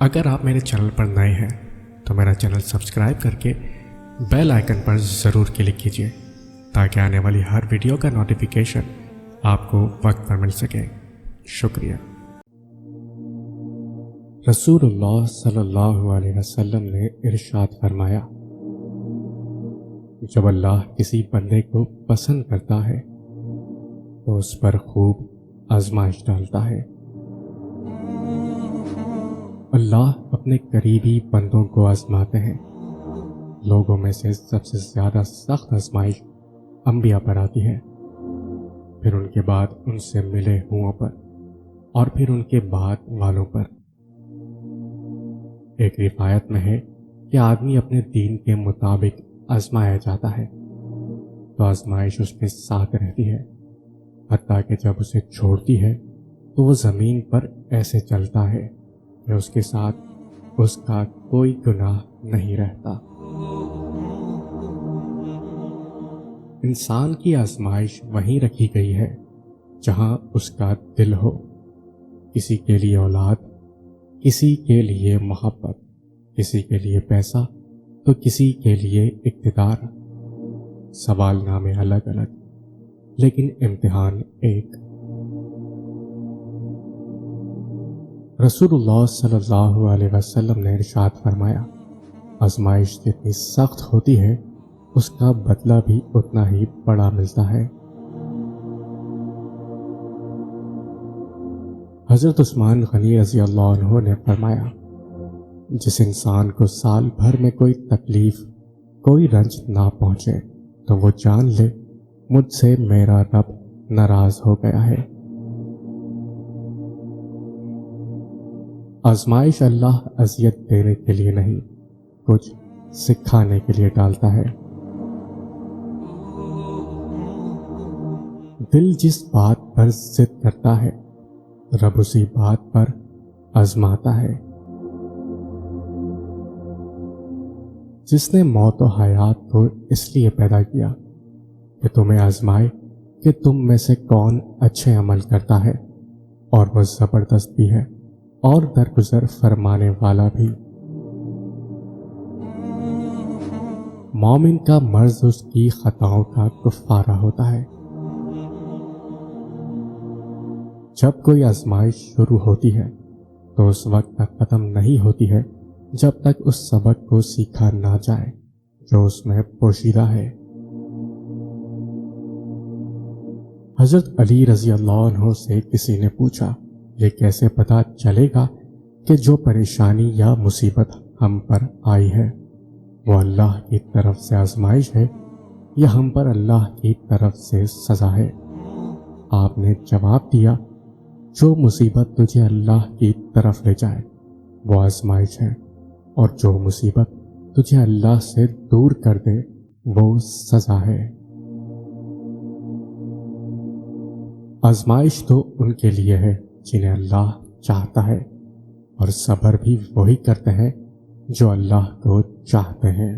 اگر آپ میرے چینل پر نئے ہیں تو میرا چینل سبسکرائب کر کے بیل آئیکن پر ضرور کلک کیجیے تاکہ آنے والی ہر ویڈیو کا نوٹیفیکیشن آپ کو وقت پر مل سکے۔ شکریہ۔ رسول اللہ صلی اللہ علیہ وسلم نے ارشاد فرمایا، جب اللہ کسی بندے کو پسند کرتا ہے تو اس پر خوب آزمائش ڈالتا ہے۔ اللہ اپنے قریبی بندوں کو آزماتے ہیں۔ لوگوں میں سے سب سے زیادہ سخت آزمائش انبیاء پر آتی ہے، پھر ان کے بعد ان سے ملے ہوں پر، اور پھر ان کے بعد والوں پر۔ ایک روایت میں ہے کہ آدمی اپنے دین کے مطابق آزمایا جاتا ہے تو آزمائش اس کے ساتھ رہتی ہے، حتیٰ کہ جب اسے چھوڑتی ہے تو وہ زمین پر ایسے چلتا ہے کہ اس کے ساتھ اس کا کوئی گناہ نہیں رہتا۔ انسان کی آزمائش وہیں رکھی گئی ہے جہاں اس کا دل ہو، کسی کے لیے اولاد، کسی کے لیے محبت، کسی کے لیے پیسہ تو کسی کے لیے اقتدار۔ سوال نامے الگ الگ لیکن امتحان ایک۔ رسول اللہ صلی اللہ علیہ وسلم نے ارشاد فرمایا، آزمائش جتنی سخت ہوتی ہے اس کا بدلہ بھی اتنا ہی بڑا ملتا ہے۔ حضرت عثمان غنی رضی اللہ عنہ نے فرمایا، جس انسان کو سال بھر میں کوئی تکلیف، کوئی رنج نہ پہنچے تو وہ جان لے مجھ سے میرا رب ناراض ہو گیا ہے۔ آزمائش اللہ اذیت دینے کے لیے نہیں، کچھ سکھانے کے لیے ڈالتا ہے۔ دل جس بات پر ضد کرتا ہے رب اسی بات پر آزماتا ہے۔ جس نے موت و حیات کو اس لیے پیدا کیا کہ تمہیں آزمائے کہ تم میں سے کون اچھے عمل کرتا ہے، اور وہ زبردست بھی ہے اور درگزر فرمانے والا بھی۔ مومن کا مرض اس کی خطاؤں کا کفارہ ہوتا ہے۔ جب کوئی آزمائش شروع ہوتی ہے تو اس وقت تک ختم نہیں ہوتی ہے جب تک اس سبق کو سیکھا نہ جائے جو اس میں پوشیدہ ہے۔ حضرت علی رضی اللہ عنہ سے کسی نے پوچھا، یہ کیسے پتہ چلے گا کہ جو پریشانی یا مصیبت ہم پر آئی ہے وہ اللہ کی طرف سے آزمائش ہے یا ہم پر اللہ کی طرف سے سزا ہے؟ آپ نے جواب دیا، جو مصیبت تجھے اللہ کی طرف لے جائے وہ آزمائش ہے، اور جو مصیبت تجھے اللہ سے دور کر دے وہ سزا ہے۔ آزمائش تو ان کے لیے ہے جنہیں اللہ چاہتا ہے، اور صبر بھی وہی کرتے ہیں جو اللہ کو چاہتے ہیں۔